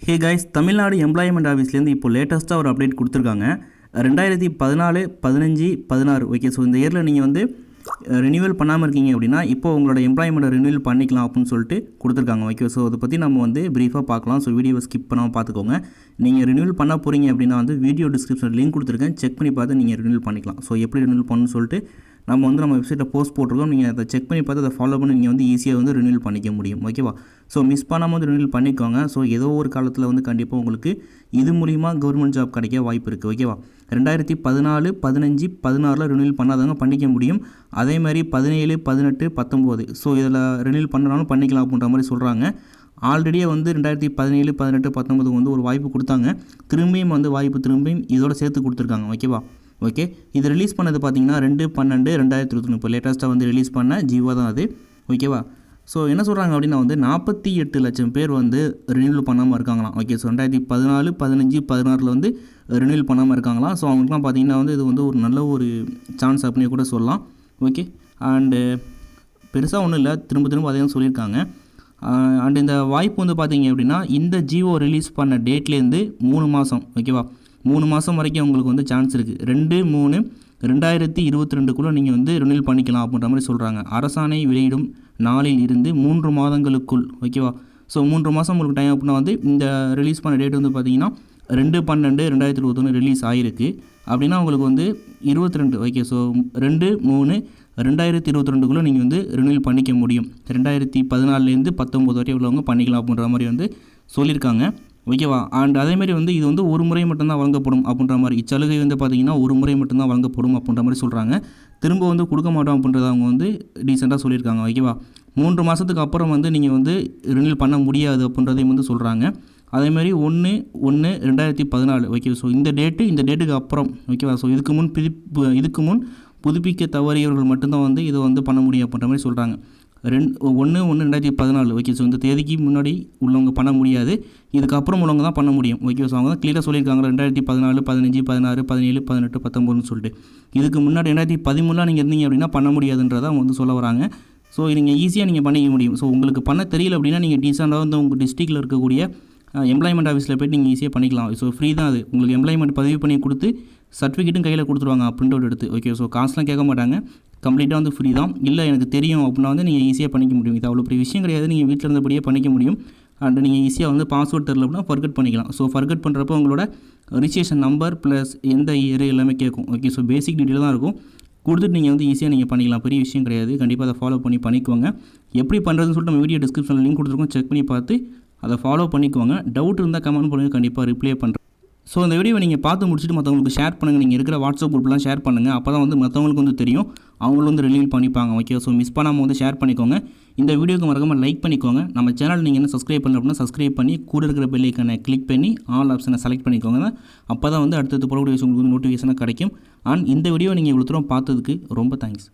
Hey guys, Tamil Nadu employment ஆஃபீஸ்லேருந்து இப்போ லேட்டஸ்ட்டாக ஒரு அப்டேட் கொடுத்துருக்காங்க. 2014, 15, 16 ஓகே. ஸோ இந்த இயரில் நீங்கள் வந்து ரினியூவல் பண்ணாமல் இருக்கீங்க அப்படின்னா இப்போ உங்களோட எம்ப்ளாய்மெண்ட்டை ரினியூவல் பண்ணிக்கலாம் அப்படின்னு சொல்லிட்டு கொடுத்துருக்காங்க. ஓகே, ஸோ அதை பற்றி நம்ம வந்து ப்ரீஃபாக பார்க்கலாம். ஸோ வீடியோவை ஸ்கிப் பண்ணாமல் பார்த்துக்கோங்க. நீங்கள் ரினியூவல் பண்ண போகிறீங்க அப்படின்னா வந்து வீடியோ டிஸ்கிரிப்ஷனில் லிங்க் கொடுத்துருக்கேன், செக் பண்ணி பார்த்து நீங்கள் ரினியூவல் பண்ணிக்கலாம். ஸோ எப்படி ரினியூவல் பண்ணணும்னு சொல்லிட்டு நம்ம வெப்சைட்டில் போஸ்ட் போட்டிருக்கோம். நீங்கள் அதை செக் பண்ணி பார்த்து அதை ஃபாலோ பண்ணி நீங்கள் வந்து ஈஸியாக வந்து ரினியூவல் பண்ணிக்க முடியும். ஓகேவா? ஸோ மிஸ் பண்ணாமல் வந்து ரினியூவல் பண்ணிக்கோங்க. ஸோ ஏதோ ஒரு காலத்தில் வந்து கண்டிப்பாக உங்களுக்கு இது மூலிமா கவர்மெண்ட் ஜாப் கிடைக்க வாய்ப்பு இருக்குது. ஓகேவா? 2014, 15, 16 ரினியூவல் பண்ணாதவங்க பண்ணிக்க முடியும். அதே மாதிரி 17, 18, 19 ஸோ இதில் ரினியூவல் பண்ணுறாலும் பண்ணிக்கலாம் அப்படின்ற மாதிரி சொல்கிறாங்க. ஆல்ரெடியே வந்து 2017, 18, 19 வந்து ஒரு வாய்ப்பு கொடுத்தாங்க. திரும்பியும் வந்து வாய்ப்பு திரும்பியும் இதோட சேர்த்து கொடுத்துருக்காங்க. ஓகேவா? ஓகே, இது ரிலீஸ் பண்ணது பார்த்தீங்கன்னா 2/12/2023 இப்போ லேட்டஸ்ட்டாக வந்து ரிலீஸ் பண்ண ஜியோ தான் அது. ஓகேவா? ஸோ என்ன சொல்கிறாங்க அப்படின்னா வந்து 48 லட்சம் பேர் வந்து ரினியூவல் பண்ணாமல் இருக்காங்களாம். ஓகே, ஸோ 2014, 15, 16 வந்து ரினியூவல் பண்ணாமல் இருக்காங்களாம். ஸோ அவங்களுக்குலாம் பார்த்தீங்கன்னா வந்து இது வந்து ஒரு நல்ல ஒரு சான்ஸ் அப்படின்னு கூட சொல்லலாம். ஓகே, அண்டு பெருசாக ஒன்றும் இல்லை, திரும்ப அதையும் சொல்லியிருக்காங்க. அண்ட் இந்த வாய்ப்பு வந்து பார்த்தீங்க அப்படின்னா இந்த ஜியோ ரிலீஸ் பண்ண டேட்லேருந்து 3 மாதம். ஓகேவா? 3 மாதம் வரைக்கும் உங்களுக்கு வந்து சான்ஸ் இருக்குது. 2/3/2022 நீங்கள் வந்து ரினியூவல் பண்ணிக்கலாம் அப்படின்ற மாதிரி சொல்கிறாங்க. அரசாணை வெளியிடும் நாளில் இருந்து 3 மாதங்களுக்குள். ஓகேவா? ஸோ 3 மாதம் உங்களுக்கு டைம் அப்படின்னா வந்து இந்த ரிலீஸ் பண்ண டேட் வந்து பார்த்தீங்கன்னா 2/12/2021 ரிலீஸ் ஆகிருக்கு அப்படின்னா உங்களுக்கு வந்து 22. ஓகே, ஸோ 2/3/2022 நீங்கள் வந்து ரினியூவல் பண்ணிக்க முடியும். 2014 19 வரை உள்ளவங்க பண்ணிக்கலாம் அப்படின்ற மாதிரி வந்து சொல்லியிருக்காங்க. ஓகேவா? அண்ட் அதேமாதிரி வந்து இது வந்து ஒரு முறை மட்டும்தான் வழங்கப்படும் அப்படின்ற மாதிரி, இச்சலுகை வந்து பார்த்திங்கன்னா ஒரு முறை மட்டும்தான் வழங்கப்படும் அப்படின்ற மாதிரி சொல்கிறாங்க. திரும்ப வந்து கொடுக்க மாட்டோம் அப்படின்றத அவங்க வந்து டீசெண்டாக சொல்லியிருக்காங்க. ஓகேவா? 3 மாதத்துக்கு அப்புறம் வந்து நீங்கள் வந்து ரினியூவல் பண்ண முடியாது அப்படின்றதையும் வந்து சொல்கிறாங்க. அதேமாதிரி 1/1/2014. ஓகே, ஸோ இந்த டேட்டுக்கு அப்புறம். ஓகேவா? ஸோ இதுக்கு முன் புதுப்பிக்க தவறியவர்கள் மட்டும்தான் வந்து இதை வந்து பண்ண முடியும் அப்படின்ற மாதிரி சொல்கிறாங்க. 1/1/2014. ஓகே, ஸோ இந்த தேதிக்கு முன்னாடி உள்ளவங்க பண்ண முடியாது, இதுக்கப்புறம் உள்ளவங்க தான் பண்ண முடியும். ஓகே, ஸோ அவங்க தான் கிளியராக சொல்லியிருக்காங்க 2014, 15, 16, 17, 18, 19 சொல்லிட்டு. இதுக்கு முன்னாடி 2013 நீங்கள் இருந்தீங்க அப்படின்னா பண்ண முடியாதுன்றதை அவங்க வந்து சொல்ல வராங்க. ஸோ நீங்கள் ஈஸியாக நீங்கள் பண்ணிக்க முடியும். ஸோ உங்களுக்கு பண்ண தெரியல அப்படின்னா நீங்கள் டீசெண்டாக வந்து உங்கள் டிஸ்ட்ரிக்டில் இருக்கக்கூடிய எம்ப்ளாய்மெண்ட் ஆஃபீஸில் போய்ட்டு நீங்கள் ஈஸியாக பண்ணிக்கலாம். ஸோ ஃப்ரீ தான் அது. உங்களுக்கு எம்ப்ளாய்மெண்ட் பதிவு பண்ணி கொடுத்து சர்டிஃபிகேட்டும் கையில் கொடுத்துருவாங்க, பிரிண்ட் அவுட் எடுத்து. ஓகே, ஸோ காசுலாம் கேட்க மாட்டாங்க, கம்ப்ளீட்டாக வந்து ஃப்ரீ தான். இல்லை எனக்கு தெரியும் அப்படின்னா வந்து நீங்கள் ஈஸியாக பண்ணிக்க முடியும். இது அவ்வளோ பெரிய விஷயம் கிடையாது, நீங்கள் வீட்டில் இருந்தபடியே பண்ணிக்க முடியும். அண்ட் நீங்கள் ஈஸியாக வந்து பாஸ்வேர்ட் தெரில அப்படின்னா ஃபர்கட் பண்ணிக்கலாம். ஸோ ஃபர்கட் பண்ணுறப்போ உங்களோட ரிஜிஸ்ட்ரேஷன் நம்பர் ப்ளஸ் எந்த இயர் எல்லாமே கேட்கும். ஓகே, ஸோ பேசிக் டீட்டெயில் தான் இருக்கும், கொடுத்துட்டு நீங்கள் வந்து ஈஸியாக நீங்கள் பண்ணிக்கலாம். பெரிய விஷயம் கிடையாது. கண்டிப்பாக அதை ஃபாலோ பண்ணிக்கோங்க. எப்படி பண்ணுறதுன்னு சொல்லிட்டு நம்ம வீடியோ டிஸ்கிரிப்ஷனில் லிங்க் கொடுத்துருக்கோம், செக் பண்ணி பார்த்து அதை ஃபாலோ பண்ணிக்கோங்க. டவுட் இருந்தால் கமெண்ட் பண்ணுங்கள், கண்டிப்பாக ரிப்ளை பண்ணுறேன். ஸோ இந்த வீடியோவை நீங்கள் பார்த்து முடிச்சுட்டு மற்றவங்களுக்கு ஷேர் பண்ணுங்கள். நீங்கள் இருக்கிற வாட்ஸ்அப் குரூப்லாம் ஷேர் பண்ணுங்கள். அப்போ தான் வந்து மற்றவங்களுக்கு வந்து தெரியும், அவங்களும் வந்து ரினியூவல் பண்ணிப்பாங்க. ஓகே, ஸோ மிஸ் பண்ணாமல் வந்து ஷேர் பண்ணிக்கோங்க. இந்த வீடியோக்கு மறக்காமல் லைக் பண்ணிக்கோங்க. நம்ம சேனல் நீங்கள் என்ன சப்ஸ்கிரைப் பண்ணல அப்படின்னா சப்ஸ்கிரைப் பண்ணி கூட இருக்கிற பெல் ஐக்கானை கிளிக் பண்ணி ஆல் ஆப்ஷனை செலக்ட் பண்ணிக்கோங்க. அப்போ தான் வந்து அடுத்தடுத்து போடக்கூடிய உங்களுக்கு வந்து நோட்டிஃபிகேஷனாக கிடைக்கும். அண்ட் இந்த வீடியோ நீங்கள் இவ்வளோ தூரம் பார்த்ததுக்கு ரொம்ப தேங்க்ஸ்.